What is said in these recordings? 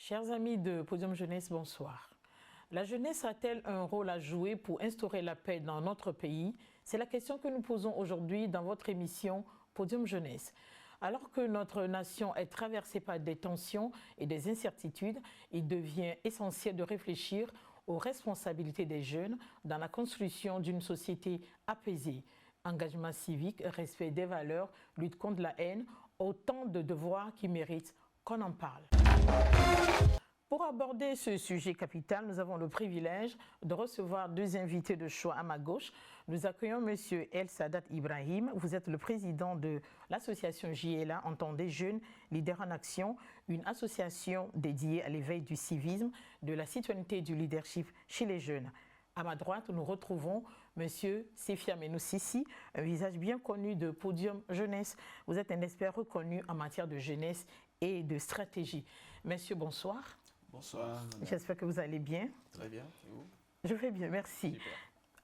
Chers amis de Podium Jeunesse, bonsoir. La jeunesse a-t-elle un rôle à jouer pour instaurer la paix dans notre pays? C'est la question que nous posons aujourd'hui dans votre émission Podium Jeunesse. Alors que notre nation est traversée par des tensions et des incertitudes, il devient essentiel de réfléchir aux responsabilités des jeunes dans la construction d'une société apaisée. Engagement civique, respect des valeurs, lutte contre la haine, autant de devoirs qui méritent qu'on en parle. Pour aborder ce sujet capital, nous avons le privilège de recevoir deux invités de choix à ma gauche. Nous accueillons M. El Sadat Ibrahim. Vous êtes le président de l'association JLA, Entendez Jeunes Leaders en Action, une association dédiée à l'éveil du civisme, de la citoyenneté et du leadership chez les jeunes. À ma droite, nous retrouvons M. Sefi Amenu Sissi, un visage bien connu de Podium Jeunesse. Vous êtes un expert reconnu en matière de jeunesse et de stratégie. Monsieur, bonsoir. Bonsoir. J'espère que vous allez bien. Très bien, et vous? Je vais bien, merci. Super.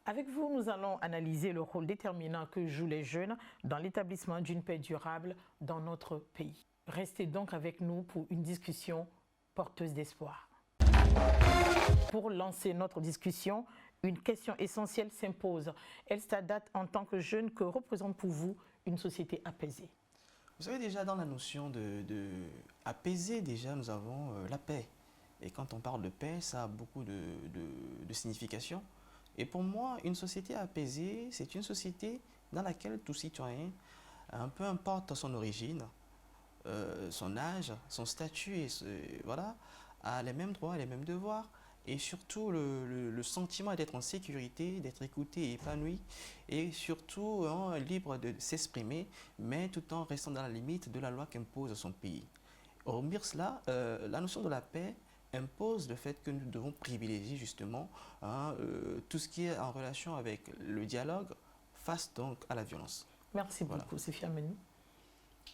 Avec vous, nous allons analyser le rôle déterminant que jouent les jeunes dans l'établissement d'une paix durable dans notre pays. Restez donc avec nous pour une discussion porteuse d'espoir. Pour lancer notre discussion, une question essentielle s'impose. El Sadat, en tant que jeune, que représente pour vous une société apaisée? Vous savez, déjà dans la notion de apaiser, déjà nous avons la paix. Et quand on parle de paix, ça a beaucoup de signification. Et pour moi, une société apaisée, c'est une société dans laquelle tout citoyen, peu importe son origine, son âge, son statut, voilà, a les mêmes droits, les mêmes devoirs. Et surtout le sentiment d'être en sécurité, d'être écouté et épanoui, et surtout libre de s'exprimer, mais tout en restant dans la limite de la loi qu'impose son pays. Hormis cela, la notion de la paix impose le fait que nous devons privilégier justement tout ce qui est en relation avec le dialogue face donc à la violence. Merci beaucoup, Sefi Amenu.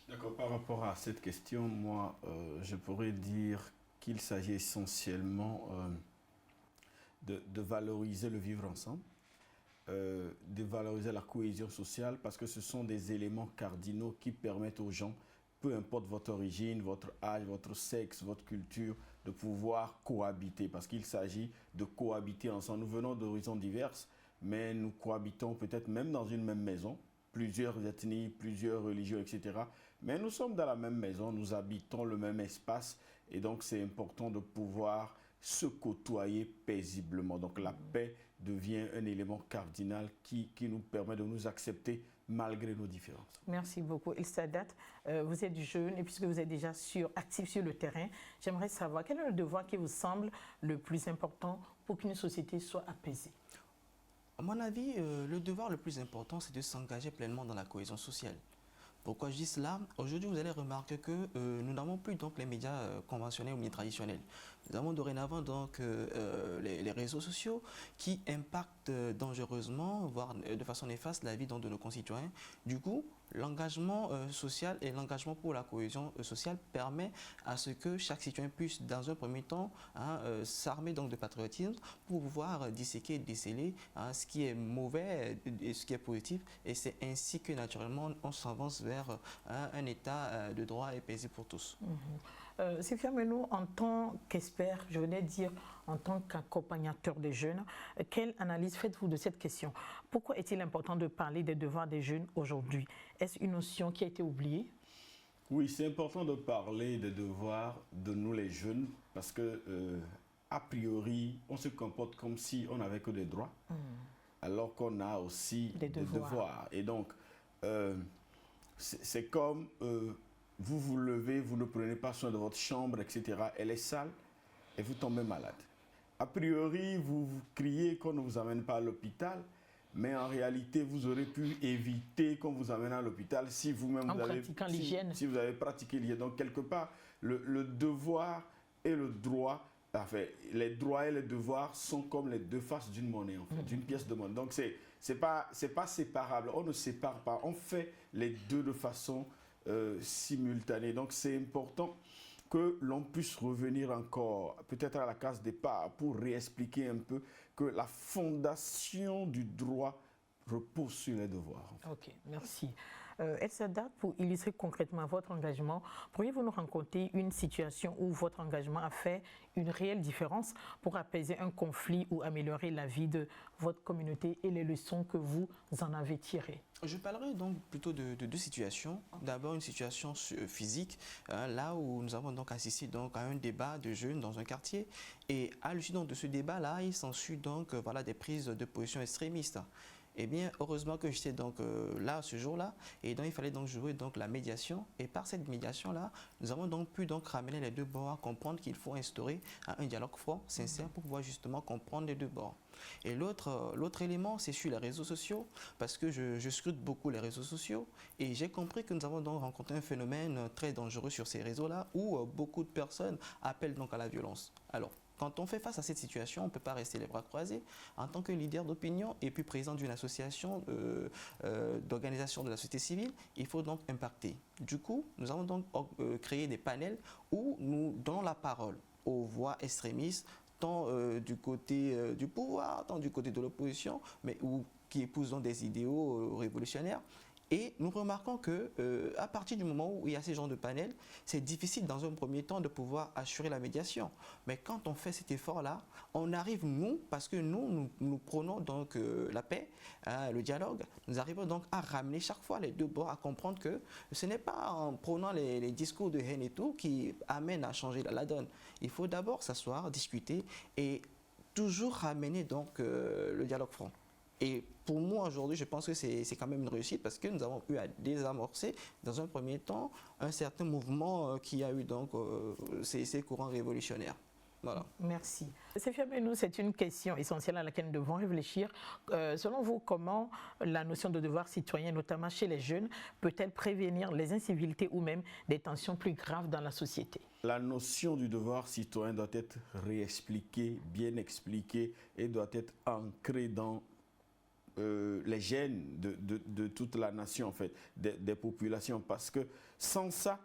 D'accord, par rapport à cette question, moi, je pourrais dire qu'il s'agit essentiellement de valoriser le vivre ensemble, de valoriser la cohésion sociale, parce que ce sont des éléments cardinaux qui permettent aux gens, peu importe votre origine, votre âge, votre sexe, votre culture, de pouvoir cohabiter, parce qu'il s'agit de cohabiter ensemble. Nous venons d'horizons diverses, mais nous cohabitons peut-être même dans une même maison, plusieurs ethnies, plusieurs religions, etc. Mais nous sommes dans la même maison, nous habitons le même espace, et donc c'est important de pouvoir se côtoyer paisiblement. Donc la paix devient un élément cardinal qui nous permet de nous accepter malgré nos différences. Merci beaucoup. El Sadat, vous êtes jeune et puisque vous êtes déjà actif sur le terrain, j'aimerais savoir quel est le devoir qui vous semble le plus important pour qu'une société soit apaisée? À mon avis, le devoir le plus important, c'est de s'engager pleinement dans la cohésion sociale. Pourquoi je dis cela? Aujourd'hui, vous allez remarquer que nous n'avons plus donc les médias conventionnels ou traditionnels. Nous avons dorénavant donc les réseaux sociaux qui impactent dangereusement, voire de façon néfaste, la vie donc, de nos concitoyens. Du coup, l'engagement social et l'engagement pour la cohésion sociale permet à ce que chaque citoyen puisse, dans un premier temps, s'armer donc de patriotisme pour pouvoir disséquer et déceler ce qui est mauvais et ce qui est positif. Et c'est ainsi que naturellement on s'avance vers un état de droit et paisible pour tous. Sefi Amenu, en tant qu'expert, je venais dire en tant qu'accompagnateur des jeunes, quelle analyse faites-vous de cette question? Pourquoi est-il important de parler des devoirs des jeunes aujourd'hui? Est-ce une notion qui a été oubliée? Oui, c'est important de parler des devoirs de nous les jeunes parce que, a priori, on se comporte comme si on n'avait que des droits, alors qu'on a aussi des devoirs. Et donc, c'est comme vous vous levez, vous ne prenez pas soin de votre chambre, etc. Elle est sale et vous tombez malade. A priori, vous criez qu'on ne vous amène pas à l'hôpital, mais en réalité, vous aurez pu éviter qu'on vous amène à l'hôpital si vous-même vous avez pratiqué l'hygiène. Donc, quelque part, le devoir et le droit, enfin, les droits et les devoirs sont comme les deux faces d'une monnaie, en fait, d'une pièce de monnaie. Donc, c'est pas séparable. On ne sépare pas. On fait les deux de façon simultanée. Donc, c'est important que l'on puisse revenir encore, peut-être à la case départ, pour réexpliquer un peu que la fondation du droit repose sur les devoirs. Ok, merci. Elsadat, pour illustrer concrètement votre engagement, pourriez-vous nous raconter une situation où votre engagement a fait une réelle différence pour apaiser un conflit ou améliorer la vie de votre communauté et les leçons que vous en avez tirées? Je parlerai donc plutôt de deux situations. D'abord une situation physique, là où nous avons donc assisté donc à un débat de jeunes dans un quartier, et à l'issue de ce débat-là, il s'ensuit donc voilà, des prises de position extrémistes. Eh bien, heureusement que j'étais donc là ce jour-là, et donc il fallait donc jouer donc la médiation. Et par cette médiation-là, nous avons donc pu donc ramener les deux bords à comprendre qu'il faut instaurer un dialogue franc, sincère, pour pouvoir justement comprendre les deux bords. Et l'autre élément, c'est sur les réseaux sociaux, parce que je scrute beaucoup les réseaux sociaux, et j'ai compris que nous avons donc rencontré un phénomène très dangereux sur ces réseaux-là, où beaucoup de personnes appellent donc à la violence. Alors, quand on fait face à cette situation, on ne peut pas rester les bras croisés. En tant que leader d'opinion et puis président d'une association d'organisation de la société civile, il faut donc impacter. Du coup, nous avons donc créé des panels où nous donnons la parole aux voix extrémistes, tant du côté du pouvoir, tant du côté de l'opposition, mais qui épousent donc des idéaux révolutionnaires. Et nous remarquons que à partir du moment où il y a ces genres de panels, c'est difficile dans un premier temps de pouvoir assurer la médiation. Mais quand on fait cet effort-là, on arrive, nous, parce que nous prenons donc la paix, le dialogue, nous arrivons donc à ramener chaque fois les deux bords, à comprendre que ce n'est pas en prenant les discours de haine et tout qui amènent à changer la donne. Il faut d'abord s'asseoir, discuter et toujours ramener donc le dialogue franc. Et pour moi, aujourd'hui, je pense que c'est quand même une réussite parce que nous avons eu à désamorcer, dans un premier temps, un certain mouvement qui a eu donc ces courants révolutionnaires. Voilà. Merci. Sefia Benou, c'est une question essentielle à laquelle nous devons réfléchir. Selon vous, comment la notion de devoir citoyen, notamment chez les jeunes, peut-elle prévenir les incivilités ou même des tensions plus graves dans la société? La notion du devoir citoyen doit être réexpliquée, bien expliquée et doit être ancrée dans les gènes de toute la nation, en fait, des populations. Parce que sans ça,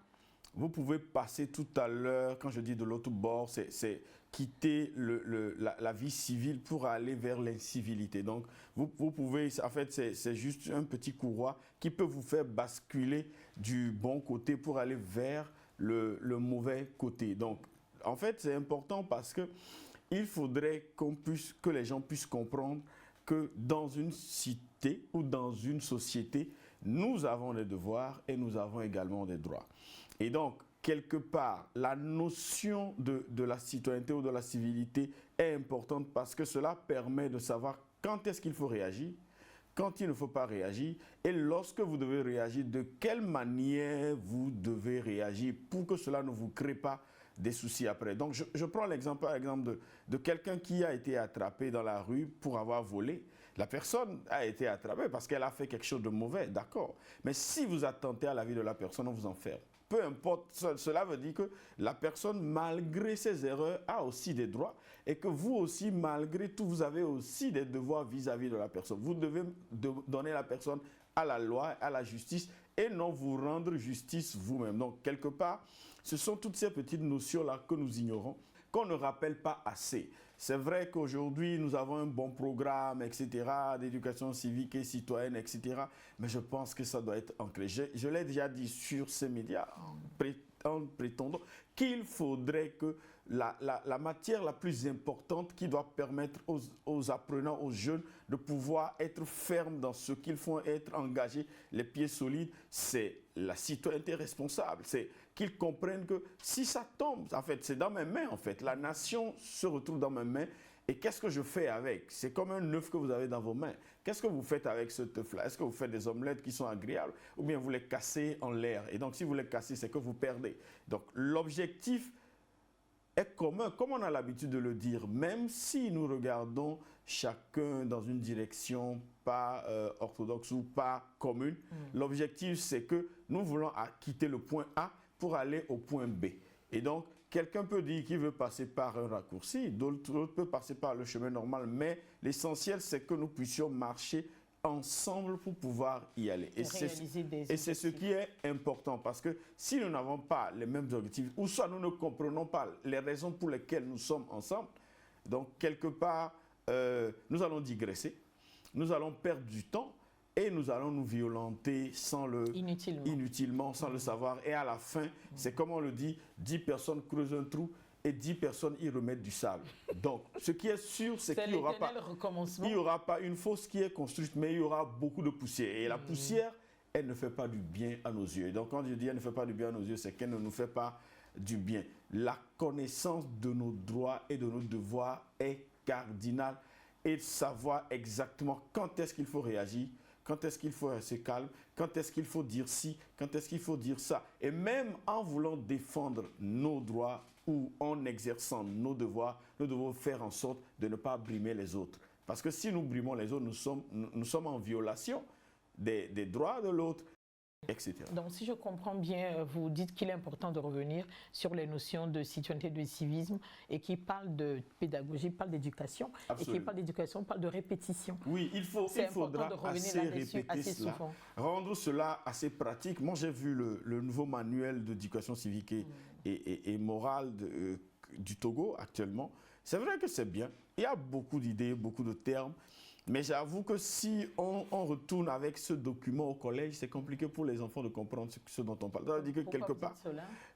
vous pouvez passer tout à l'heure, quand je dis de l'autre bord, c'est quitter la vie civile pour aller vers l'incivilité. Donc, vous pouvez, en fait, c'est juste un petit courroie qui peut vous faire basculer du bon côté pour aller vers le mauvais côté. Donc, en fait, c'est important parce que il faudrait que les gens puissent comprendre que dans une cité ou dans une société, nous avons des devoirs et nous avons également des droits. Et donc, quelque part, la notion de la citoyenneté ou de la civilité est importante parce que cela permet de savoir quand est-ce qu'il faut réagir, quand il ne faut pas réagir, et lorsque vous devez réagir, de quelle manière vous devez réagir pour que cela ne vous crée pas des soucis après. Donc, je prends l'exemple, par exemple, de quelqu'un qui a été attrapé dans la rue pour avoir volé. La personne a été attrapée parce qu'elle a fait quelque chose de mauvais, d'accord. Mais si vous attentez à la vie de la personne, on vous enferme. Peu importe, cela veut dire que la personne, malgré ses erreurs, a aussi des droits et que vous aussi, malgré tout, vous avez aussi des devoirs vis-à-vis de la personne. Vous devez donner la personne à la loi, à la justice et non vous rendre justice vous-même. Donc, quelque part, ce sont toutes ces petites notions-là que nous ignorons, qu'on ne rappelle pas assez. C'est vrai qu'aujourd'hui, nous avons un bon programme, etc., d'éducation civique et citoyenne, etc., mais je pense que ça doit être ancré. Je l'ai déjà dit sur ces médias, en prétendant qu'il faudrait que la matière la plus importante qui doit permettre aux apprenants, aux jeunes, de pouvoir être fermes dans ce qu'ils font, être engagés, les pieds solides, c'est la citoyenneté responsable. C'est qu'ils comprennent que si ça tombe, en fait, c'est dans mes mains, en fait. La nation se retrouve dans mes mains. Et qu'est-ce que je fais avec? C'est comme un œuf que vous avez dans vos mains. Qu'est-ce que vous faites avec ce œuf-là? Est-ce que vous faites des omelettes qui sont agréables ou bien vous les cassez en l'air? Et donc, si vous les cassez, c'est que vous perdez. Donc, l'objectif est commun, comme on a l'habitude de le dire, même si nous regardons chacun dans une direction pas orthodoxe ou pas commune. L'objectif, c'est que nous voulons quitter le point A pour aller au point B. Et donc, quelqu'un peut dire qu'il veut passer par un raccourci, d'autres peuvent passer par le chemin normal, mais l'essentiel, c'est que nous puissions marcher ensemble pour pouvoir y aller. Et c'est ce qui est important, parce que si nous n'avons pas les mêmes objectifs, ou soit nous ne comprenons pas les raisons pour lesquelles nous sommes ensemble, donc quelque part, nous allons digresser, nous allons perdre du temps, et nous allons nous violenter inutilement, sans le savoir. Et à la fin, c'est comme on le dit, 10 personnes creusent un trou et 10 personnes y remettent du sable. Donc, ce qui est sûr, c'est qu'il n'y aura pas une fosse qui est construite, mais il y aura beaucoup de poussière. Et la poussière, elle ne fait pas du bien à nos yeux. Et donc, quand je dis elle ne fait pas du bien à nos yeux, c'est qu'elle ne nous fait pas du bien. La connaissance de nos droits et de nos devoirs est cardinale, et savoir exactement quand est-ce qu'il faut réagir, quand est-ce qu'il faut rester calme, quand est-ce qu'il faut dire ci, quand est-ce qu'il faut dire ça. Et même en voulant défendre nos droits ou en exerçant nos devoirs, nous devons faire en sorte de ne pas brimer les autres. Parce que si nous brimons les autres, nous sommes en violation des droits de l'autre, etc. Donc, si je comprends bien, vous dites qu'il est important de revenir sur les notions de citoyenneté, de civisme, et qui parle de pédagogie, parle d'éducation, et qui parle d'éducation, parle de répétition. Oui, il faudra assez répéter cela, rendre cela assez pratique. Moi, j'ai vu le nouveau manuel d'éducation civique et morale du Togo actuellement. C'est vrai que c'est bien. Il y a beaucoup d'idées, beaucoup de termes. Mais j'avoue que si on retourne avec ce document au collège, c'est compliqué pour les enfants de comprendre ce dont on parle. Ça veut dire que quelque part,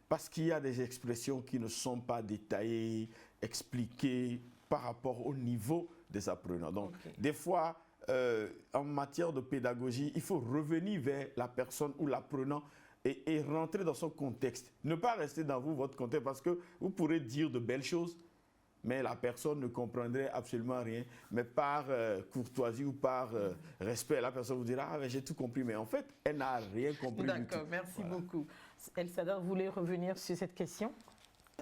parce qu'il y a des expressions qui ne sont pas détaillées, expliquées par rapport au niveau des apprenants. Donc, des fois, en matière de pédagogie, il faut revenir vers la personne ou l'apprenant et rentrer dans son contexte. Ne pas rester dans votre contexte, parce que vous pourrez dire de belles choses, mais la personne ne comprendrait absolument rien. Mais par courtoisie ou par respect, la personne vous dira « Ah, j'ai tout compris », mais en fait, elle n'a rien compris du tout. D'accord, merci beaucoup. El Sadar, vous voulez revenir sur cette question?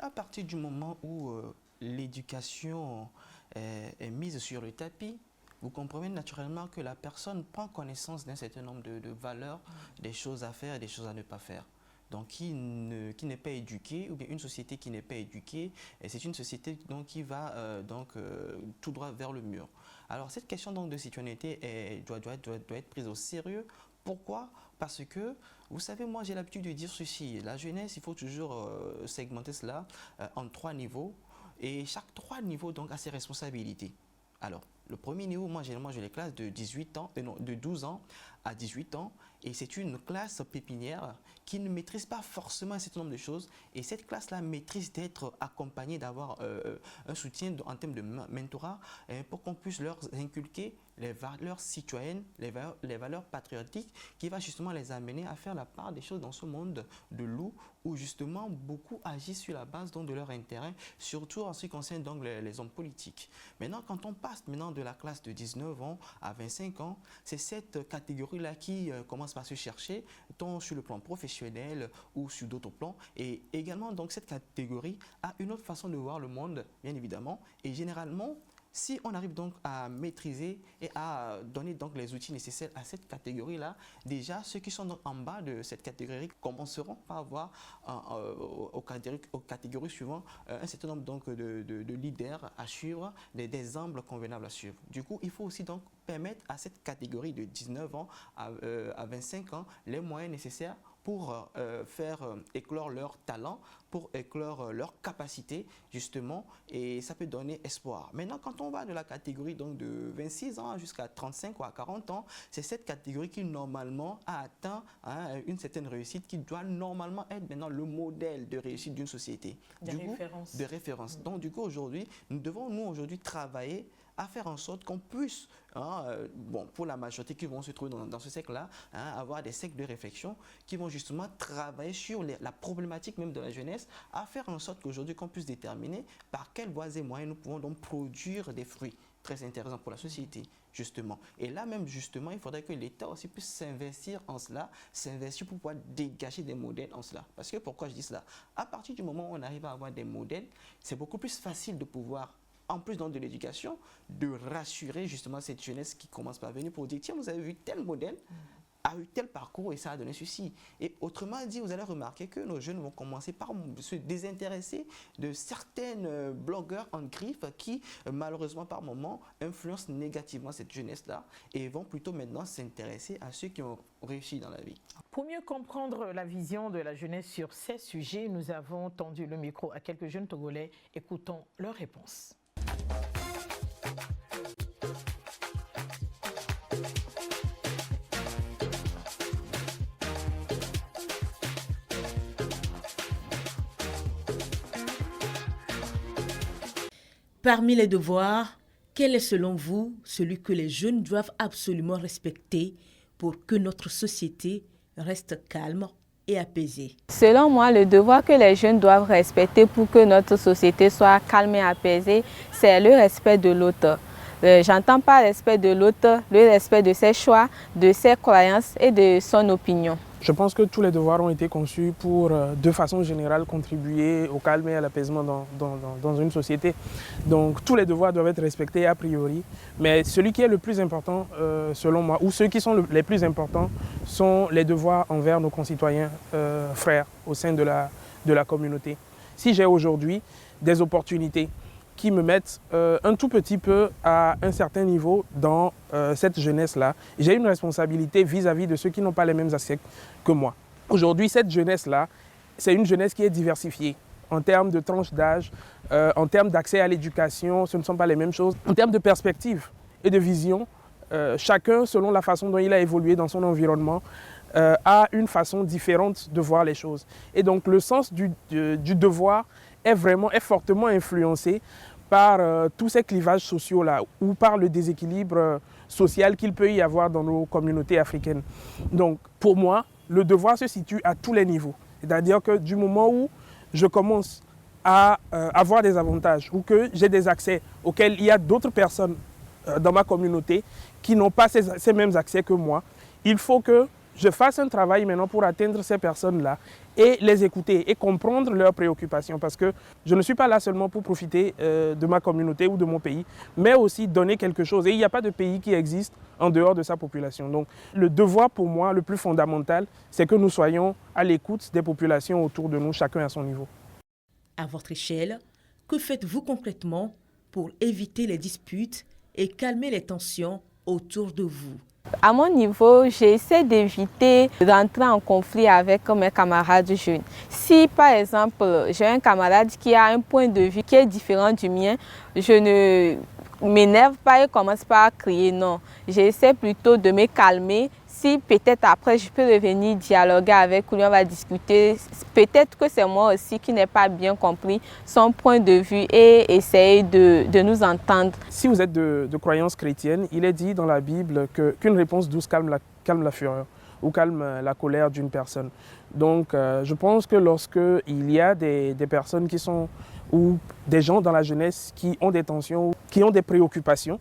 À partir du moment où l'éducation est mise sur le tapis, vous comprenez naturellement que la personne prend connaissance d'un certain nombre de valeurs, des choses à faire et des choses à ne pas faire. Donc, qui n'est pas éduqué, ou bien une société qui n'est pas éduquée, c'est une société donc, qui va tout droit vers le mur. Alors, cette question donc, de citoyenneté doit être prise au sérieux. Pourquoi? Parce que, vous savez, moi j'ai l'habitude de dire ceci, la jeunesse, il faut toujours segmenter cela en 3 niveaux, et chaque 3 niveaux donc, a ses responsabilités. Alors, le premier niveau, moi généralement je les classe de 12 ans à 18 ans, et c'est une classe pépinière qui ne maîtrise pas forcément un certain nombre de choses, et cette classe-là maîtrise d'être accompagnée, d'avoir un soutien en termes de mentorat pour qu'on puisse leur inculquer les valeurs citoyennes, les valeurs patriotiques qui va justement les amener à faire la part des choses dans ce monde de loup où justement beaucoup agissent sur la base donc, de leur intérêt, surtout en ce qui concerne donc, les hommes politiques. Maintenant, quand on passe maintenant de la classe de 19 ans à 25 ans, c'est cette catégorie-là qui commence par se chercher, tant sur le plan professionnel ou sur d'autres plans. Et également, donc, cette catégorie a une autre façon de voir le monde, bien évidemment, et généralement, si on arrive donc à maîtriser et à donner donc les outils nécessaires à cette catégorie-là, déjà ceux qui sont donc en bas de cette catégorie commenceront par avoir aux catégories suivantes un certain nombre donc de leaders à suivre, des exemples convenables à suivre. Du coup, il faut aussi donc permettre à cette catégorie de 19 ans à 25 ans les moyens nécessaires pour faire éclore leur talent, pour éclore leur capacité, justement, et ça peut donner espoir. Maintenant, quand on va de la catégorie donc, de 26 ans jusqu'à 35 ou à 40 ans, c'est cette catégorie qui, normalement, a atteint une certaine réussite, qui doit normalement être maintenant le modèle de réussite d'une société. De référence. Donc, du coup, aujourd'hui, nous devons, aujourd'hui, travailler à faire en sorte qu'on puisse, pour la majorité qui vont se trouver dans ce cercle-là, avoir des cercles de réflexion qui vont justement travailler sur la problématique même de la jeunesse, à faire en sorte qu'aujourd'hui qu'on puisse déterminer par quelles voies et moyens nous pouvons donc produire des fruits très intéressants pour la société, justement. Et là même, justement, il faudrait que l'État aussi puisse s'investir en cela, s'investir pour pouvoir dégager des modèles en cela. Parce que pourquoi je dis cela? À partir du moment où on arrive à avoir des modèles, c'est beaucoup plus facile de pouvoir, en plus de l'éducation, de rassurer justement cette jeunesse qui commence par venir pour dire tiens, vous avez vu tel modèle, a eu tel parcours et ça a donné ceci. Et autrement dit, vous allez remarquer que nos jeunes vont commencer par se désintéresser de certaines blogueurs en griffe qui, malheureusement par moment, influencent négativement cette jeunesse-là et vont plutôt maintenant s'intéresser à ceux qui ont réussi dans la vie. Pour mieux comprendre la vision de la jeunesse sur ces sujets, nous avons tendu le micro à quelques jeunes Togolais. Écoutons leurs réponses. Parmi les devoirs, quel est selon vous celui que les jeunes doivent absolument respecter pour que notre société reste calme et apaisée? Selon moi, le devoir que les jeunes doivent respecter pour que notre société soit calme et apaisée, c'est le respect de l'autre. J'entends par respect de l'autre, le respect de ses choix, de ses croyances et de son opinion. Je pense que tous les devoirs ont été conçus pour, de façon générale, contribuer au calme et à l'apaisement dans une société. Donc tous les devoirs doivent être respectés a priori. Mais celui qui est le plus important, selon moi, ou ceux qui sont les plus importants, sont les devoirs envers nos concitoyens frères au sein de la communauté. Si j'ai aujourd'hui des opportunités qui me mettent un tout petit peu à un certain niveau dans cette jeunesse-là, j'ai une responsabilité vis-à-vis de ceux qui n'ont pas les mêmes accès que moi. Aujourd'hui, cette jeunesse-là, c'est une jeunesse qui est diversifiée en termes de tranche d'âge, en termes d'accès à l'éducation, ce ne sont pas les mêmes choses. En termes de perspective et de vision, chacun, selon la façon dont il a évolué dans son environnement, a une façon différente de voir les choses. Et donc le sens du devoir est fortement influencé par tous ces clivages sociaux-là ou par le déséquilibre social qu'il peut y avoir dans nos communautés africaines. Donc pour moi, le devoir se situe à tous les niveaux. C'est-à-dire que du moment où je commence à avoir des avantages ou que j'ai des accès auxquels il y a d'autres personnes dans ma communauté qui n'ont pas ces mêmes accès que moi, il faut que je fasse un travail maintenant pour atteindre ces personnes-là et les écouter et comprendre leurs préoccupations. Parce que je ne suis pas là seulement pour profiter de ma communauté ou de mon pays, mais aussi donner quelque chose. Et il n'y a pas de pays qui existe en dehors de sa population. Donc le devoir pour moi, le plus fondamental, c'est que nous soyons à l'écoute des populations autour de nous, chacun à son niveau. À votre échelle, que faites-vous concrètement pour éviter les disputes et calmer les tensions autour de vous? À mon niveau, j'essaie d'éviter d'entrer en conflit avec mes camarades jeunes. Si par exemple, j'ai un camarade qui a un point de vue qui est différent du mien, je ne m'énerve pas et commence pas à crier, non. J'essaie plutôt de me calmer. Si peut-être après je peux revenir dialoguer avec lui, on va discuter. Peut-être que c'est moi aussi qui n'ai pas bien compris son point de vue et essayer de nous entendre. Si vous êtes de croyance chrétienne, il est dit dans la Bible qu'une réponse douce calme la fureur ou calme la colère d'une personne. Donc je pense que lorsqu'il y a des personnes qui sont, ou des gens dans la jeunesse qui ont des tensions, qui ont des préoccupations,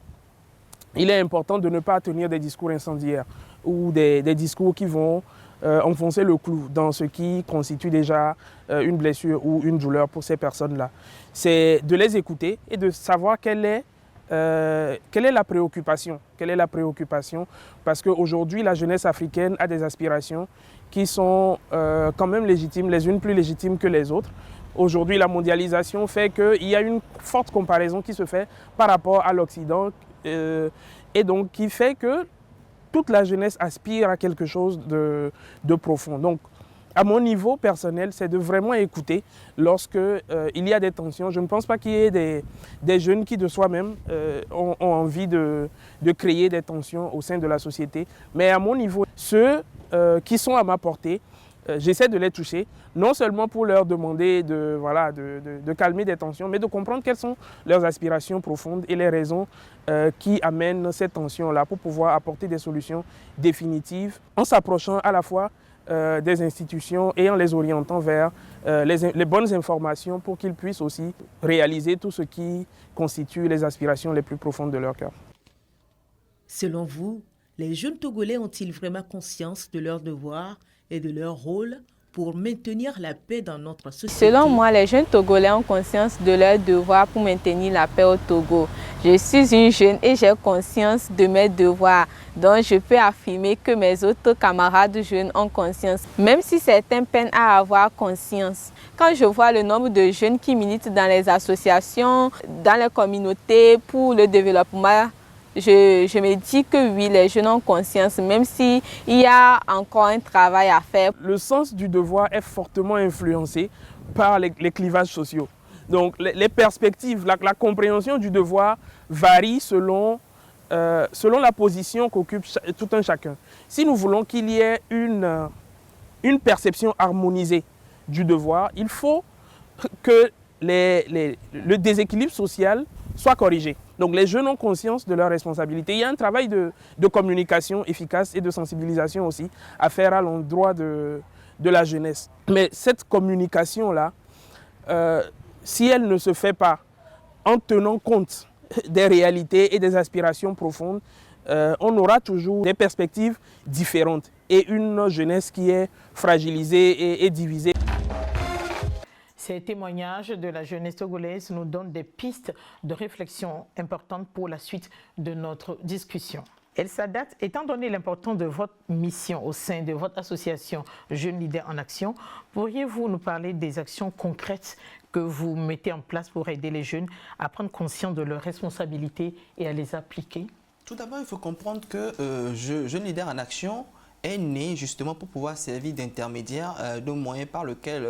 il est important de ne pas tenir des discours incendiaires ou des discours qui vont enfoncer le clou dans ce qui constitue déjà une blessure ou une douleur pour ces personnes-là. C'est de les écouter et de savoir quelle est la préoccupation. Quelle est la préoccupation? Parce qu'aujourd'hui, la jeunesse africaine a des aspirations qui sont quand même légitimes, les unes plus légitimes que les autres. Aujourd'hui, la mondialisation fait qu'il y a une forte comparaison qui se fait par rapport à l'Occident et donc qui fait que toute la jeunesse aspire à quelque chose de profond. Donc, à mon niveau personnel, c'est de vraiment écouter lorsqu'il y a des tensions. Je ne pense pas qu'il y ait des jeunes qui de soi-même ont envie de créer des tensions au sein de la société. Mais à mon niveau, ceux qui sont à ma portée, j'essaie de les toucher, non seulement pour leur demander de calmer des tensions, mais de comprendre quelles sont leurs aspirations profondes et les raisons qui amènent ces tensions-là pour pouvoir apporter des solutions définitives en s'approchant à la fois des institutions et en les orientant vers les bonnes informations pour qu'ils puissent aussi réaliser tout ce qui constitue les aspirations les plus profondes de leur cœur. Selon vous, les jeunes Togolais ont-ils vraiment conscience de leurs devoirs et de leur rôle pour maintenir la paix dans notre société? Selon moi, les jeunes Togolais ont conscience de leur devoir pour maintenir la paix au Togo. Je suis une jeune et j'ai conscience de mes devoirs. Donc, je peux affirmer que mes autres camarades jeunes ont conscience, même si certains peinent à avoir conscience. Quand je vois le nombre de jeunes qui militent dans les associations, dans les communautés pour le développement, je me dis que oui, les jeunes ont conscience, même s'il y a encore un travail à faire. Le sens du devoir est fortement influencé par les clivages sociaux. Donc les perspectives, la compréhension du devoir varie selon la position qu'occupe tout un chacun. Si nous voulons qu'il y ait une perception harmonisée du devoir, il faut que le déséquilibre social soit corrigée. Donc les jeunes ont conscience de leurs responsabilités. Il y a un travail de communication efficace et de sensibilisation aussi à faire à l'endroit de la jeunesse. Mais cette communication-là, si elle ne se fait pas en tenant compte des réalités et des aspirations profondes, on aura toujours des perspectives différentes et une jeunesse qui est fragilisée et divisée. Ces témoignages de la jeunesse togolaise nous donnent des pistes de réflexion importantes pour la suite de notre discussion. El Sadat, étant donné l'importance de votre mission au sein de votre association Jeunes Leaders en Action, pourriez-vous nous parler des actions concrètes que vous mettez en place pour aider les jeunes à prendre conscience de leurs responsabilités et à les appliquer? Tout d'abord, il faut comprendre que Jeunes Leaders en Action est né justement pour pouvoir servir d'intermédiaire, de moyen par lequel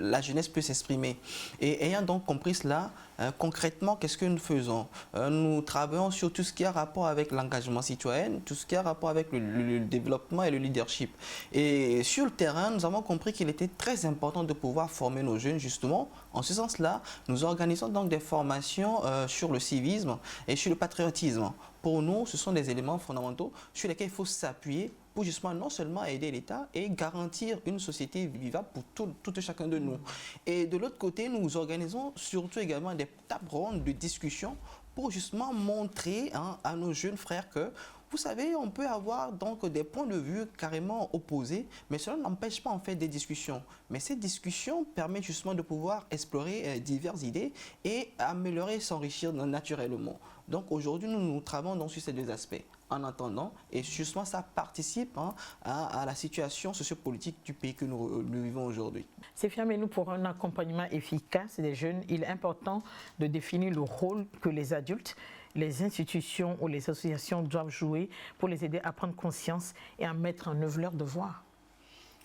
la jeunesse peut s'exprimer. Et ayant donc compris cela, concrètement, qu'est-ce que nous faisons? Nous travaillons sur tout ce qui a rapport avec l'engagement citoyen, tout ce qui a rapport avec le développement et le leadership. Et sur le terrain, nous avons compris qu'il était très important de pouvoir former nos jeunes justement. En ce sens-là, nous organisons donc des formations sur le civisme et sur le patriotisme. Pour nous, ce sont des éléments fondamentaux sur lesquels il faut s'appuyer pour justement non seulement aider l'État et garantir une société vivable pour tout et chacun de nous. Et de l'autre côté, nous organisons surtout également des tables rondes de discussion pour justement montrer à nos jeunes frères que, vous savez, on peut avoir donc des points de vue carrément opposés, mais cela n'empêche pas en fait des discussions. Mais ces discussions permettent justement de pouvoir explorer diverses idées et améliorer et s'enrichir naturellement. Donc aujourd'hui, nous travaillons donc sur ces deux aspects. En attendant, et justement ça participe à la situation sociopolitique du pays que nous vivons aujourd'hui. Séphia Menou, pour un accompagnement efficace des jeunes, il est important de définir le rôle que les adultes, les institutions ou les associations doivent jouer pour les aider à prendre conscience et à mettre en œuvre leurs devoirs.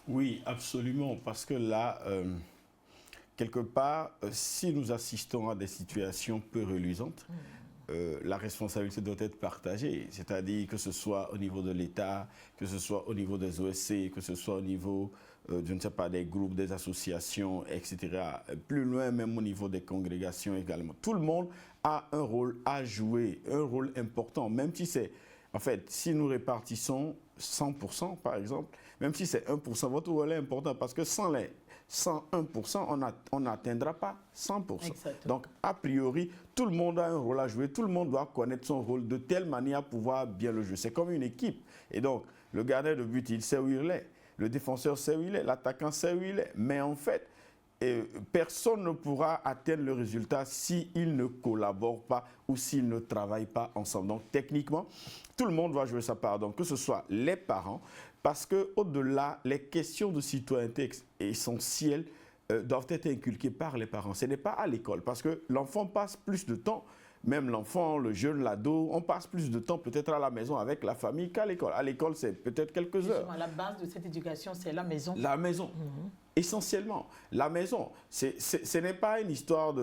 Oui, absolument, parce que là, quelque part, si nous assistons à des situations peu reluisantes, la responsabilité doit être partagée, c'est-à-dire que ce soit au niveau de l'État, que ce soit au niveau des OSC, que ce soit au niveau, je ne sais pas, des groupes, des associations, etc. Plus loin, même au niveau des congrégations également. Tout le monde a un rôle à jouer, un rôle important, même si c'est, en fait, si nous répartissons 100% par exemple, même si c'est 1%, votre rôle est important parce que sans les 101%, on n'atteindra pas 100%. Exactement. Donc, a priori, tout le monde a un rôle à jouer, tout le monde doit connaître son rôle de telle manière à pouvoir bien le jouer. C'est comme une équipe. Et donc, le gardien de but, il sait où il est, le défenseur sait où il est, l'attaquant sait où il est. Mais en fait, personne ne pourra atteindre le résultat s'il ne collabore pas ou s'il ne travaille pas ensemble. Donc, techniquement, tout le monde va jouer sa part. Donc, que ce soit les parents, parce qu'au-delà, les questions de citoyenneté essentielles doivent être inculquées par les parents. Ce n'est pas à l'école, parce que l'enfant passe plus de temps, même l'enfant, le jeune, l'ado, on passe plus de temps peut-être à la maison avec la famille qu'à l'école. À l'école, c'est peut-être quelques heures. La base de cette éducation, c'est la maison. La maison. Essentiellement, la maison. Ce n'est pas une histoire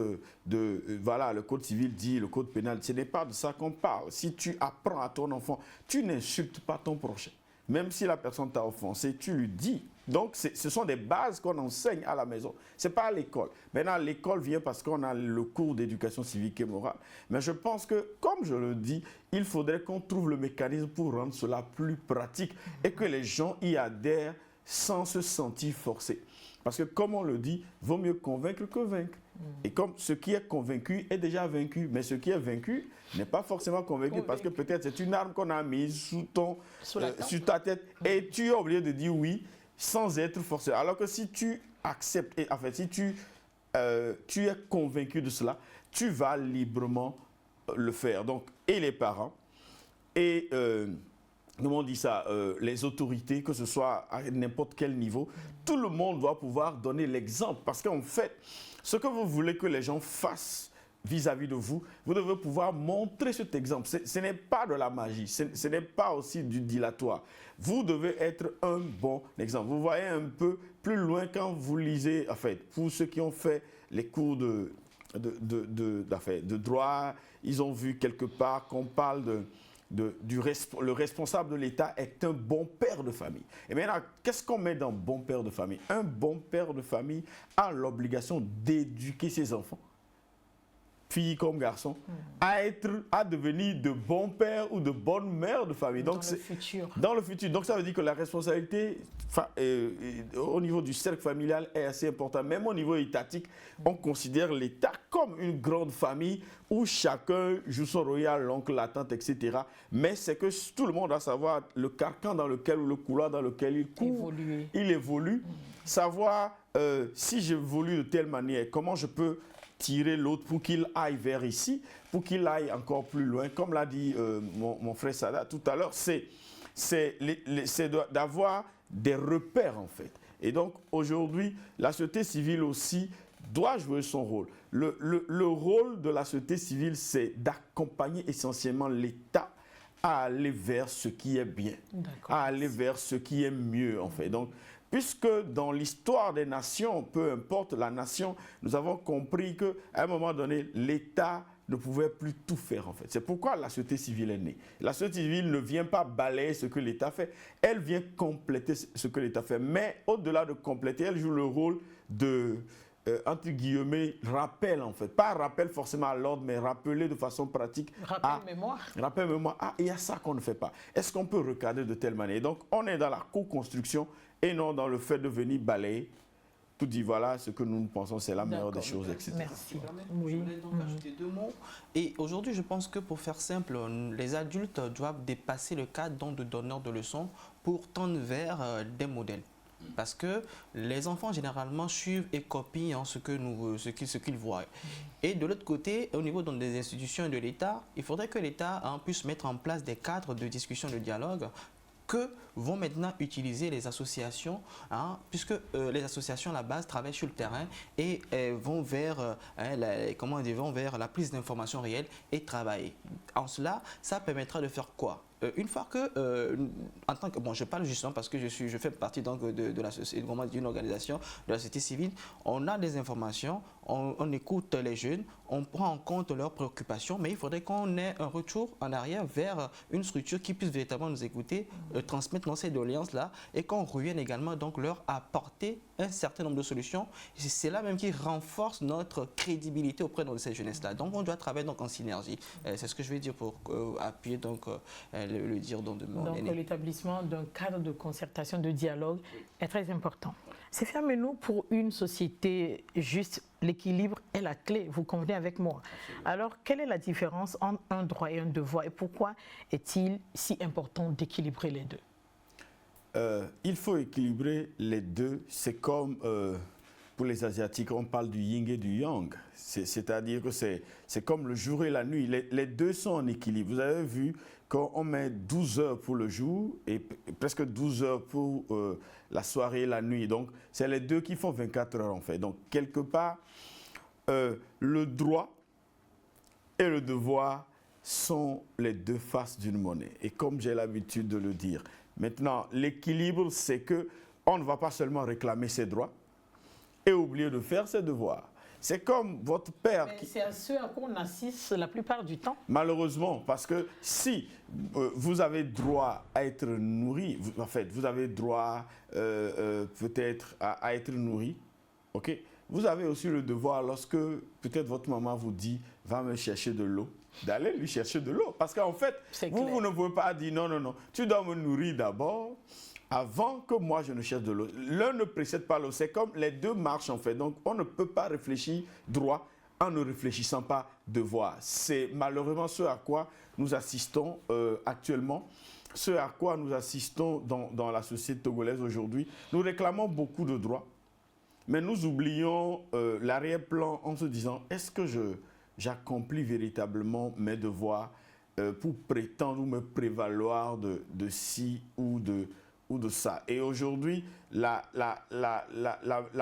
voilà, le code civil dit, le code pénal, ce n'est pas de ça qu'on parle. Si tu apprends à ton enfant, tu n'insultes pas ton prochain. Même si la personne t'a offensé, tu lui dis. Donc, ce sont des bases qu'on enseigne à la maison. Ce n'est pas à l'école. Maintenant, l'école vient parce qu'on a le cours d'éducation civique et morale. Mais je pense que, comme je le dis, il faudrait qu'on trouve le mécanisme pour rendre cela plus pratique et que les gens y adhèrent sans se sentir forcés. Parce que, comme on le dit, vaut mieux convaincre que vaincre. Et comme ce qui est convaincu est déjà vaincu, mais ce qui est vaincu n'est pas forcément convaincu parce que peut-être c'est une arme qu'on a mise sur ta tête et tu es obligé de dire oui sans être forcé. Alors que si tu acceptes, et en fait, si tu es convaincu de cela, tu vas librement le faire. Donc, et les parents, et comment on dit ça, les autorités, que ce soit à n'importe quel niveau, tout le monde doit pouvoir donner l'exemple. Parce qu'en fait, ce que vous voulez que les gens fassent vis-à-vis de vous, vous devez pouvoir montrer cet exemple. Ce n'est pas de la magie, ce n'est pas aussi du dilatoire. Vous devez être un bon exemple. Vous voyez un peu plus loin quand vous lisez, en fait, pour ceux qui ont fait les cours de droit, ils ont vu quelque part qu'on parle le responsable de l'État est un bon père de famille. Et maintenant, qu'est-ce qu'on met dans bon père de famille? Un bon père de famille a l'obligation d'éduquer ses enfants filles comme garçons, à devenir de bons pères ou de bonnes mères de famille. Donc, dans le futur. Dans le futur. Donc ça veut dire que la responsabilité au niveau du cercle familial est assez importante. Même au niveau étatique, on considère l'État comme une grande famille où chacun joue son rôle, l'oncle, la tante, etc. Mais c'est que tout le monde doit savoir le carcan dans lequel ou le couloir dans lequel il court, il évolue. Savoir si j'évolue de telle manière, comment je peux tirer l'autre pour qu'il aille vers ici, pour qu'il aille encore plus loin. Comme l'a dit mon frère Sada tout à l'heure, c'est d'avoir des repères en fait. Et donc aujourd'hui, la société civile aussi doit jouer son rôle. Le rôle de la société civile, c'est d'accompagner essentiellement l'État à aller vers ce qui est bien, à aller vers ce qui est mieux en fait. Donc, puisque dans l'histoire des nations, peu importe la nation, nous avons compris qu'à un moment donné, l'État ne pouvait plus tout faire en fait. C'est pourquoi la société civile est née. La société civile ne vient pas balayer ce que l'État fait, elle vient compléter ce que l'État fait. Mais au-delà de compléter, elle joue le rôle de, entre guillemets, rappel en fait. Pas rappel forcément à l'ordre, mais rappeler de façon pratique. Rappel-mémoire. Rappel-mémoire. Ah, il y a ça qu'on ne fait pas. Est-ce qu'on peut recadrer de telle manière? Donc, on est dans la co-construction et non dans le fait de venir balayer. Tout dit, voilà, ce que nous pensons, c'est la meilleure des choses, etc. Merci. Je voulais donc ajouter 2 mots. Et aujourd'hui, je pense que pour faire simple, les adultes doivent dépasser le cadre de donneurs de leçons pour tendre vers des modèles. Parce que les enfants, généralement, suivent et copient ce qu'ils voient. Et de l'autre côté, au niveau des institutions et de l'État, il faudrait que l'État puisse mettre en place des cadres de discussion, de dialogue, que vont maintenant utiliser les associations, puisque les associations à la base travaillent sur le terrain et vont vers, vont vers la prise d'informations réelles et travailler. En cela, ça permettra de faire quoi? Une fois que, en tant que, bon, je parle justement parce que je fais partie donc d'une organisation de la société civile, on a des informations, on écoute les jeunes, on prend en compte leurs préoccupations, mais il faudrait qu'on ait un retour en arrière vers une structure qui puisse véritablement nous écouter, transmettre ces doléances-là et qu'on revienne également donc leur apporter un certain nombre de solutions. C'est là même qui renforce notre crédibilité auprès de cette jeunesse-là. Donc on doit travailler donc en synergie. C'est ce que je vais dire pour appuyer donc le dire de mon aîné. Donc l'établissement d'un cadre de concertation, de dialogue est très important. C'est fermez-nous pour une société juste, l'équilibre est la clé, vous convenez avec moi. Alors, quelle est la différence entre un droit et un devoir et pourquoi est-il si important d'équilibrer les deux? Il faut équilibrer les deux. C'est comme pour les Asiatiques, on parle du yin et du yang. C'est-à-dire que c'est comme le jour et la nuit. Les deux sont en équilibre. Vous avez vu qu'on met 12 heures pour le jour et presque 12 heures pour la soirée et la nuit. Donc, c'est les deux qui font 24 heures en fait. Donc, quelque part, le droit et le devoir sont les deux faces d'une monnaie. Et comme j'ai l'habitude de le dire, maintenant, l'équilibre, c'est qu'on ne va pas seulement réclamer ses droits et oublier de faire ses devoirs. C'est comme votre père. C'est à ce à quoi on assiste la plupart du temps. Malheureusement, parce que si vous avez droit à être nourri, en fait, vous avez droit peut-être à être nourri, ok? Vous avez aussi le devoir, lorsque peut-être votre maman vous dit « va me chercher de l'eau », d'aller lui chercher de l'eau. Parce qu'en fait, vous ne pouvez pas dire « non, non, non, tu dois me nourrir d'abord ». Avant que moi je ne cherche de l'eau. L'un ne précède pas l'autre. C'est comme les deux marchent en fait. Donc on ne peut pas réfléchir droit en ne réfléchissant pas devoir. C'est malheureusement ce à quoi nous assistons actuellement, ce à quoi nous assistons dans la société togolaise aujourd'hui. Nous réclamons beaucoup de droits, mais nous oublions l'arrière-plan en se disant est-ce que j'accomplis véritablement mes devoirs pour prétendre ou me prévaloir de ci ou de ça. Et aujourd'hui, la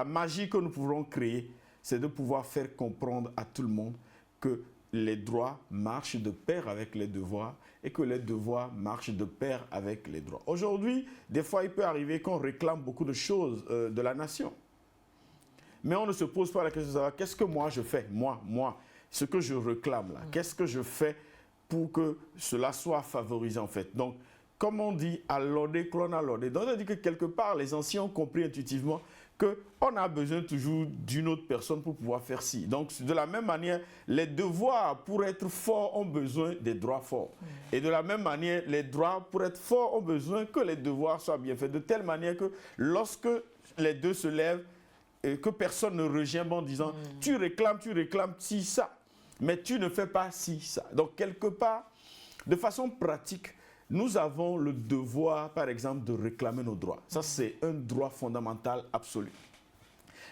magie que nous pouvons créer, c'est de pouvoir faire comprendre à tout le monde que les droits marchent de pair avec les devoirs et que les devoirs marchent de pair avec les droits. Aujourd'hui, des fois, il peut arriver qu'on réclame beaucoup de choses de la nation. Mais on ne se pose pas la question de savoir qu'est-ce que moi je fais, moi, ce que je réclame là, qu'est-ce que je fais pour que cela soit favorisé en fait. Donc, comme on dit, à l'ordre, clone à l'ordre. Donc, ça veut dire que quelque part, les anciens ont compris intuitivement qu'on a besoin toujours d'une autre personne pour pouvoir faire ci. Donc, de la même manière, les devoirs pour être forts ont besoin des droits forts. Et de la même manière, les droits pour être forts ont besoin que les devoirs soient bien faits. De telle manière que lorsque les deux se lèvent, que personne ne regimbe en disant tu réclames ci, ça, mais tu ne fais pas ci, ça. Donc, quelque part, de façon pratique, nous avons le devoir, par exemple, de réclamer nos droits. Ça, c'est un droit fondamental absolu.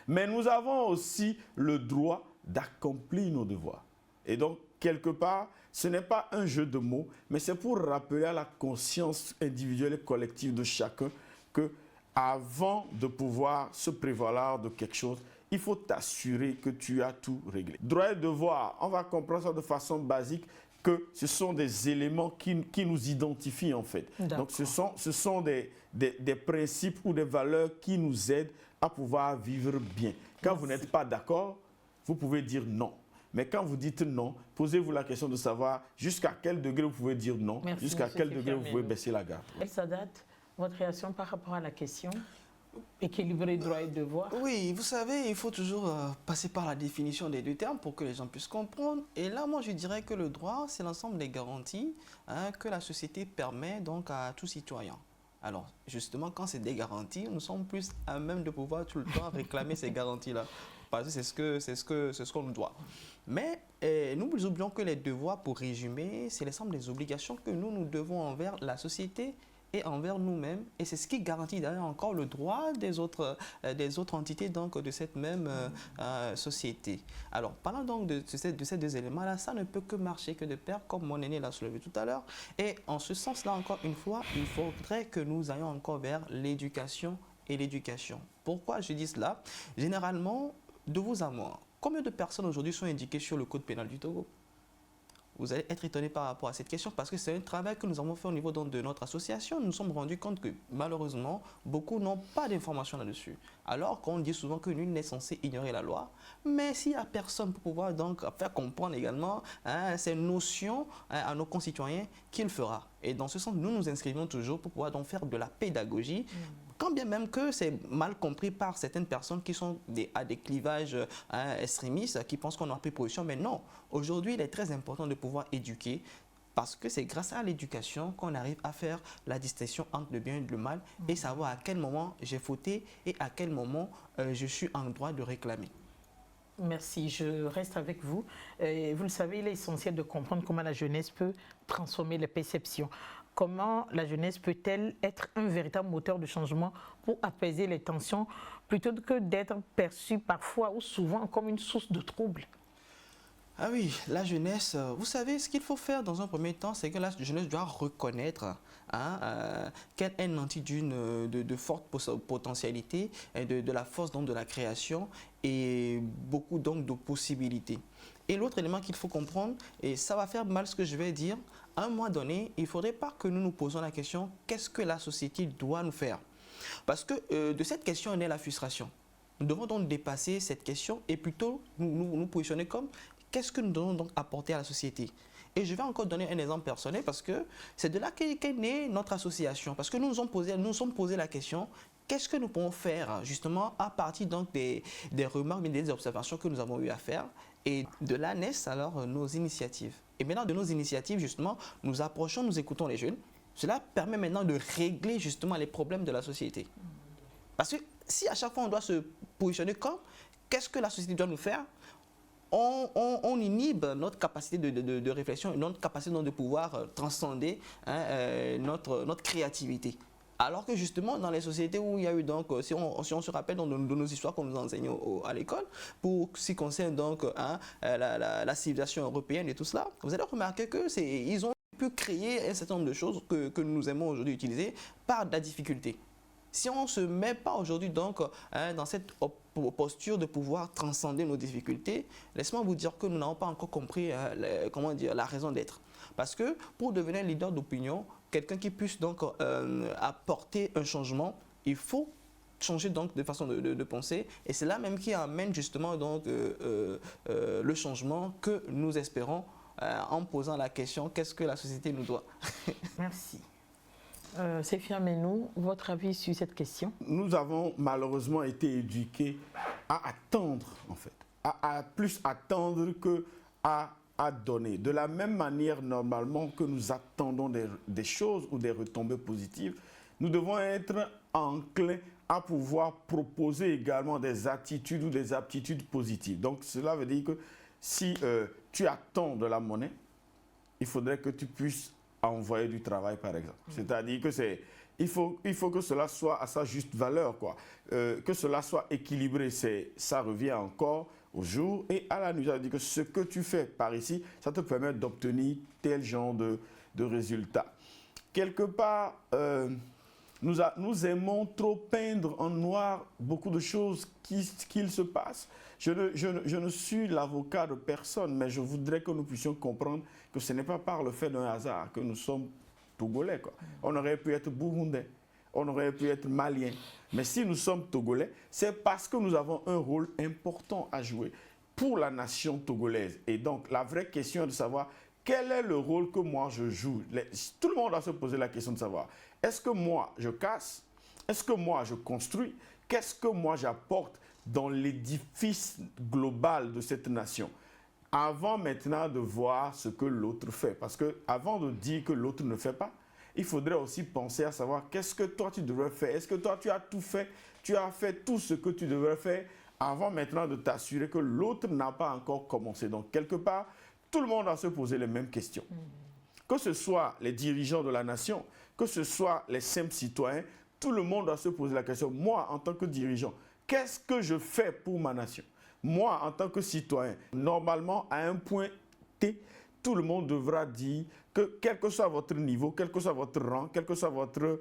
Mais nous avons aussi le droit d'accomplir nos devoirs. Et donc, quelque part, ce n'est pas un jeu de mots, mais c'est pour rappeler à la conscience individuelle et collective de chacun que avant de pouvoir se prévaloir de quelque chose, il faut t'assurer que tu as tout réglé. Droit et devoir, on va comprendre ça de façon basique, que ce sont des éléments qui nous identifient en fait. Donc ce sont des principes ou des valeurs qui nous aident à pouvoir vivre bien. Quand vous n'êtes pas d'accord, vous pouvez dire non. Mais quand vous dites non, posez-vous la question de savoir jusqu'à quel degré vous pouvez dire non, jusqu'à quel degré vous pouvez baisser la garde. El Sadat, votre réaction par rapport à la question ? Équilibrer droit et devoir. Oui, vous savez, il faut toujours passer par la définition des deux termes pour que les gens puissent comprendre. Et là, moi, je dirais que le droit, c'est l'ensemble des garanties que la société permet donc à tout citoyen. Alors, justement, quand c'est des garanties, nous sommes plus à même de pouvoir tout le temps réclamer ces garanties-là. Parce que c'est ce qu'on nous doit. Mais nous oublions que les devoirs, pour résumer, c'est l'ensemble des obligations que nous devons envers la société et envers nous-mêmes, et c'est ce qui garantit d'ailleurs encore le droit des autres entités donc, de cette même société. Alors, parlant donc de ces deux éléments-là, ça ne peut que marcher que de pair, comme mon aîné l'a soulevé tout à l'heure, et en ce sens-là, encore une fois, il faudrait que nous ayons encore vers l'éducation et l'éducation. Pourquoi je dis cela? Généralement, de vous à moi, combien de personnes aujourd'hui sont indiquées sur le code pénal du Togo? Vous allez être étonné par rapport à cette question parce que c'est un travail que nous avons fait au niveau de notre association. Nous nous sommes rendus compte que malheureusement, beaucoup n'ont pas d'informations là-dessus. Alors qu'on dit souvent que nul n'est censé ignorer la loi, mais s'il n'y a personne pour pouvoir donc faire comprendre également ces notions à nos concitoyens, qui le fera? Et dans ce sens, nous nous inscrivons toujours pour pouvoir donc faire de la pédagogie. Quand bien même que c'est mal compris par certaines personnes qui sont à des clivages extrémistes, qui pensent qu'on a pris position, mais non. Aujourd'hui, il est très important de pouvoir éduquer parce que c'est grâce à l'éducation qu'on arrive à faire la distinction entre le bien et le mal et savoir à quel moment j'ai fauté et à quel moment je suis en droit de réclamer. Merci, je reste avec vous. Vous le savez, il est essentiel de comprendre comment la jeunesse peut transformer les perceptions. Comment la jeunesse peut-elle être un véritable moteur de changement pour apaiser les tensions plutôt que d'être perçue parfois ou souvent comme une source de troubles? Ah oui, la jeunesse, vous savez, ce qu'il faut faire dans un premier temps, c'est que la jeunesse doit reconnaître qu'elle est nantie de forte potentialité, et de la force donc, de la création et beaucoup donc de possibilités. Et l'autre élément qu'il faut comprendre, et ça va faire mal ce que je vais dire, à un moment donné, il ne faudrait pas que nous nous posions la question, qu'est-ce que la société doit nous faire? Parce que de cette question naît la frustration. Nous devons donc dépasser cette question et plutôt nous positionner comme qu'est-ce que nous devons donc apporter à la société? Et je vais encore donner un exemple personnel parce que c'est de là qu'est née notre association. Parce que nous nous sommes posé la question, qu'est-ce que nous pouvons faire justement à partir donc des remarques, des observations que nous avons eu à faire? Et de là naissent alors nos initiatives. Et maintenant de nos initiatives justement, nous approchons, nous écoutons les jeunes. Cela permet maintenant de régler justement les problèmes de la société. Parce que si à chaque fois on doit se positionner comme qu'est-ce que la société doit nous faire, on inhibe notre capacité de réflexion, notre capacité de pouvoir transcender notre créativité. Alors que justement, dans les sociétés où il y a eu donc, si on se rappelle de nos histoires qu'on nous enseigne à l'école, pour ce qui concerne donc la civilisation européenne et tout cela, vous allez remarquer qu'ils ont pu créer un certain nombre de choses que nous aimons aujourd'hui utiliser par de la difficulté. Si on ne se met pas aujourd'hui donc dans cette posture de pouvoir transcender nos difficultés, laissez-moi vous dire que nous n'avons pas encore compris la raison d'être. Parce que pour devenir leader d'opinion, quelqu'un qui puisse donc apporter un changement, il faut changer donc de façon de penser et c'est là même qui amène justement donc le changement que nous espérons en posant la question qu'est-ce que la société nous doit? Merci. Séphia Menou, votre avis sur cette question? Nous avons malheureusement été éduqués à attendre, en fait, à plus attendre que à donner. De la même manière, normalement, que nous attendons des choses ou des retombées positives, nous devons être enclins à pouvoir proposer également des attitudes ou des aptitudes positives. Donc, cela veut dire que si tu attends de la monnaie, il faudrait que tu puisses envoyer du travail, par exemple. C'est-à-dire que il faut que cela soit à sa juste valeur, quoi. Que cela soit équilibré, ça revient encore au jour et à la nuit. C'est-à-dire que ce que tu fais par ici, ça te permet d'obtenir tel genre de résultats. Quelque part, nous aimons trop peindre en noir beaucoup de choses qu'il se passe. Je ne suis l'avocat de personne, mais je voudrais que nous puissions comprendre que ce n'est pas par le fait d'un hasard que nous sommes Togolais, quoi. On aurait pu être Burundais, on aurait pu être Malien. Mais si nous sommes Togolais, c'est parce que nous avons un rôle important à jouer pour la nation togolaise. Et donc, la vraie question est de savoir quel est le rôle que moi je joue. Tout le monde doit se poser la question de savoir, est-ce que moi je casse? Est-ce que moi je construis? Qu'est-ce que moi j'apporte dans l'édifice global de cette nation? Avant maintenant de voir ce que l'autre fait. Parce qu'avant de dire que l'autre ne fait pas, il faudrait aussi penser à savoir qu'est-ce que toi tu devrais faire. Est-ce que toi tu as tout fait? Tu as fait tout ce que tu devrais faire avant maintenant de t'assurer que l'autre n'a pas encore commencé. Donc quelque part, tout le monde doit se poser les mêmes questions. Que ce soit les dirigeants de la nation, que ce soit les simples citoyens, tout le monde doit se poser la question. Moi, en tant que dirigeant, qu'est-ce que je fais pour ma nation? Moi, en tant que citoyen, normalement, à un point T, tout le monde devra dire que quel que soit votre niveau, quel que soit votre rang, quel que soit votre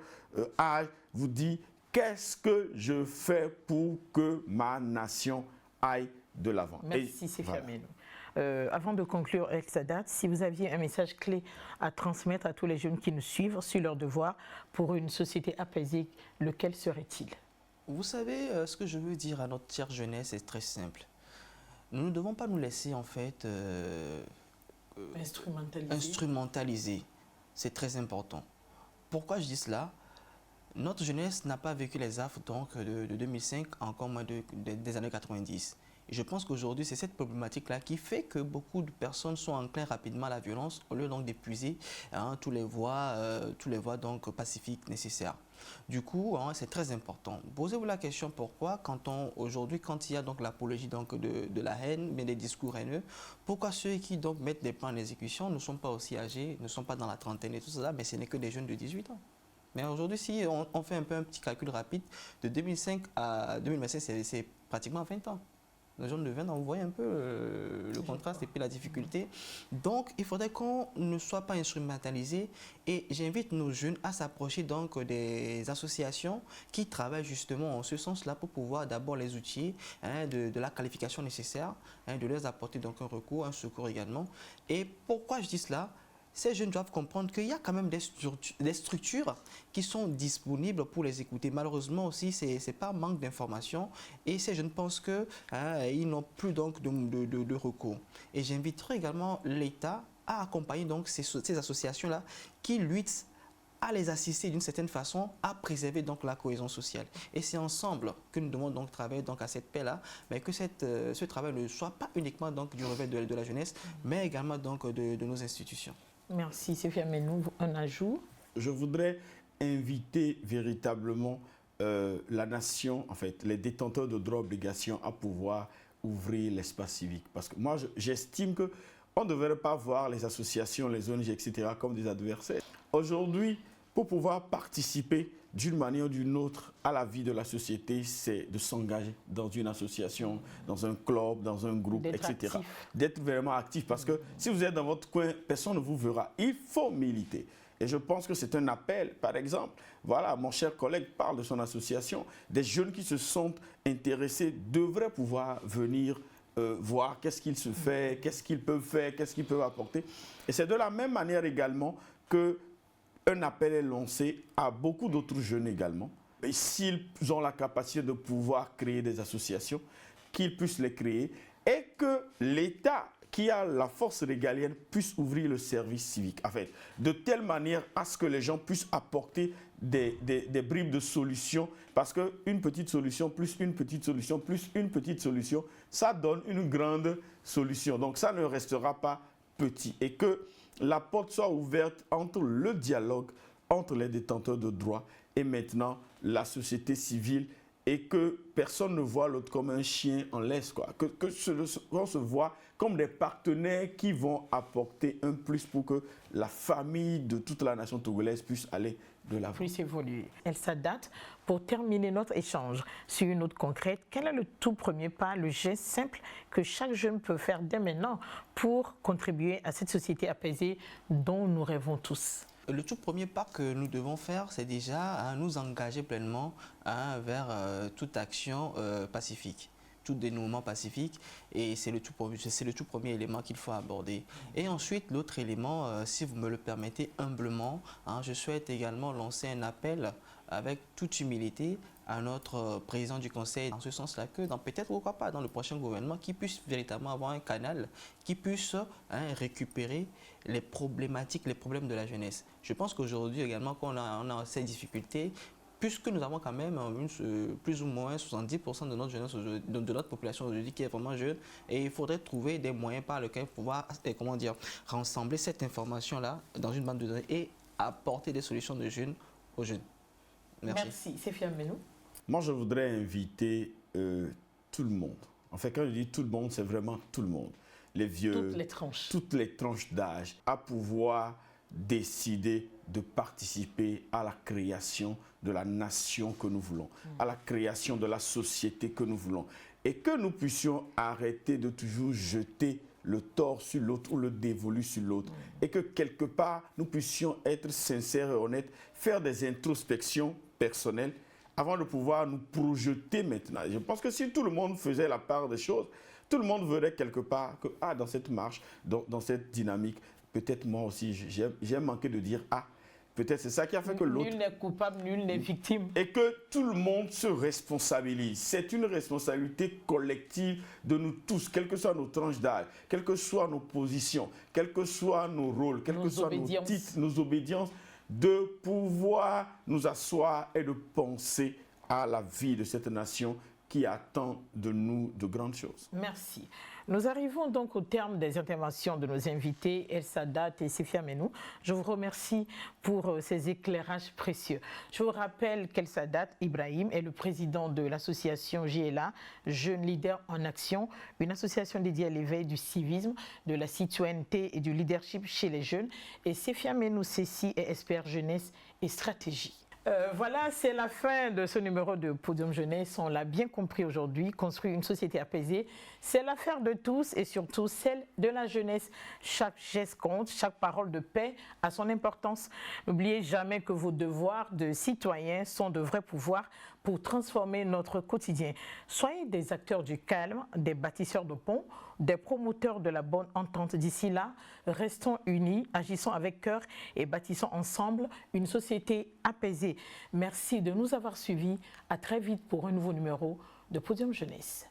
âge, vous dites qu'est-ce que je fais pour que ma nation aille de l'avant. Merci, Séphia Menou. Avant de conclure avec sa date, si vous aviez un message clé à transmettre à tous les jeunes qui nous suivent sur leur devoir pour une société apaisée, lequel serait-il? Vous savez, ce que je veux dire à notre chère jeunesse est très simple. Nous ne devons pas nous laisser en fait instrumentaliser. C'est très important. Pourquoi je dis cela? Notre jeunesse n'a pas vécu les affres donc, de 2005, encore moins des années 90. Et je pense qu'aujourd'hui, c'est cette problématique-là qui fait que beaucoup de personnes sont enclins rapidement à la violence au lieu donc d'épuiser tous les voies donc, pacifiques nécessaires. Du coup, c'est très important. Posez-vous la question pourquoi, aujourd'hui, quand il y a donc l'apologie de la haine, mais des discours haineux, pourquoi ceux qui donc mettent des plans en exécution ne sont pas aussi âgés, ne sont pas dans la trentaine et tout ça, mais ce n'est que des jeunes de 18 ans. Mais aujourd'hui, si on fait un petit calcul rapide, de 2005 à 2025, c'est pratiquement 20 ans. Les jeunes de 20 ans, vous voyez un peu le contraste et puis la difficulté. Donc, il faudrait qu'on ne soit pas instrumentalisé. Et j'invite nos jeunes à s'approcher donc des associations qui travaillent justement en ce sens-là pour pouvoir d'abord les outiller de la qualification nécessaire, de leur apporter donc un recours, un secours également. Et pourquoi je dis cela? Ces jeunes doivent comprendre qu'il y a quand même des structures qui sont disponibles pour les écouter. Malheureusement aussi, c'est par manque d'informations et ces jeunes pensent qu'ils n'ont plus donc de recours. Et j'inviterai également l'État à accompagner donc ces associations-là qui luttent à les assister d'une certaine façon à préserver donc la cohésion sociale. Et c'est ensemble que nous devons donc travailler donc à cette paix-là, mais que ce travail ne soit pas uniquement donc du revers de la jeunesse, mais également donc de nos institutions. Merci, Séphia Menou. Un ajout? Je voudrais inviter véritablement la nation, en fait, les détenteurs de droits obligations à pouvoir ouvrir l'espace civique. Parce que moi, j'estime qu'on ne devrait pas voir les associations, les ONG, etc. comme des adversaires. Aujourd'hui, pour pouvoir participer d'une manière ou d'une autre à la vie de la société, c'est de s'engager dans une association, dans un club, dans un groupe, etc. D'être vraiment actif parce que si vous êtes dans votre coin, personne ne vous verra. Il faut militer. Et je pense que c'est un appel, par exemple, voilà, mon cher collègue parle de son association, des jeunes qui se sont intéressés devraient pouvoir venir voir qu'est-ce qu'il se fait, qu'est-ce qu'ils peuvent faire, qu'est-ce qu'ils peuvent apporter. Et c'est de la même manière également que un appel est lancé à beaucoup d'autres jeunes également. Et s'ils ont la capacité de pouvoir créer des associations, qu'ils puissent les créer et que l'État qui a la force régalienne puisse ouvrir le service civique, en fait, de telle manière à ce que les gens puissent apporter des bribes de solutions, parce qu'une petite solution, plus une petite solution, plus une petite solution, ça donne une grande solution. Donc ça ne restera pas petit. Et que la porte soit ouverte entre le dialogue, entre les détenteurs de droits et maintenant la société civile, et que personne ne voit l'autre comme un chien en laisse, quoi. Que on se voit comme des partenaires qui vont apporter un plus pour que la famille de toute la nation togolaise puisse aller de l'avant. Puisse évoluer. Elsa Date, pour terminer notre échange sur une note concrète, quel est le tout premier pas, le geste simple que chaque jeune peut faire dès maintenant pour contribuer à cette société apaisée dont nous rêvons tous? Le tout premier pas que nous devons faire, c'est déjà nous engager pleinement vers toute action pacifique, tout dénouement pacifique, et c'est le tout premier élément qu'il faut aborder. Et ensuite, l'autre élément, si vous me le permettez humblement, je souhaite également lancer un appel avec toute humilité à notre président du conseil, dans ce sens-là, que peut-être, pourquoi pas, dans le prochain gouvernement, qui puisse véritablement avoir un canal qui puisse récupérer les problématiques, les problèmes de la jeunesse. Je pense qu'aujourd'hui également, qu'on a ces difficultés, puisque nous avons quand même plus ou moins 70% de notre jeunesse, de notre population aujourd'hui qui est vraiment jeune, et il faudrait trouver des moyens par lesquels pouvoir, rassembler cette information-là dans une bande de données et apporter des solutions de jeunes aux jeunes. Merci. Séfia Menou. Moi, je voudrais inviter tout le monde. En fait, quand je dis tout le monde, c'est vraiment tout le monde. Les vieux, toutes les tranches d'âge, à pouvoir décider de participer à la création de la nation que nous voulons, à la création de la société que nous voulons. Et que nous puissions arrêter de toujours jeter le tort sur l'autre ou le dévolu sur l'autre. Et que quelque part, nous puissions être sincères et honnêtes, faire des introspections personnelles avant de pouvoir nous projeter maintenant. Je pense que si tout le monde faisait la part des choses, tout le monde verrait quelque part que dans cette marche, dans cette dynamique, peut-être moi aussi, j'ai manqué de dire peut-être c'est ça qui a fait que l'autre... Nul n'est coupable, nul n'est victime. Et que tout le monde se responsabilise. C'est une responsabilité collective de nous tous, quelles que soient nos tranches d'âge, quelles que soient nos positions, quels que soient nos rôles, quels que soient nos titres, nos obédiences, de pouvoir nous asseoir et de penser à la vie de cette nation qui attend de nous de grandes choses. Merci. Nous arrivons donc au terme des interventions de nos invités, Elsa Date et Séfia Menou. Je vous remercie pour ces éclairages précieux. Je vous rappelle qu'Elsa Date Ibrahim est le président de l'association JLA, Jeunes Leaders en Action, une association dédiée à l'éveil du civisme, de la citoyenneté et du leadership chez les jeunes. Et Séfia Menou Cécile est expert jeunesse et stratégie. Voilà, c'est la fin de ce numéro de Podium Jeunesse. On l'a bien compris aujourd'hui, construire une société apaisée, c'est l'affaire de tous et surtout celle de la jeunesse. Chaque geste compte, chaque parole de paix a son importance. N'oubliez jamais que vos devoirs de citoyens sont de vrais pouvoirs pour transformer notre quotidien. Soyez des acteurs du calme, des bâtisseurs de ponts, des promoteurs de la bonne entente. D'ici là, restons unis, agissons avec cœur et bâtissons ensemble une société apaisée. Merci de nous avoir suivis. À très vite pour un nouveau numéro de Podium Jeunesse.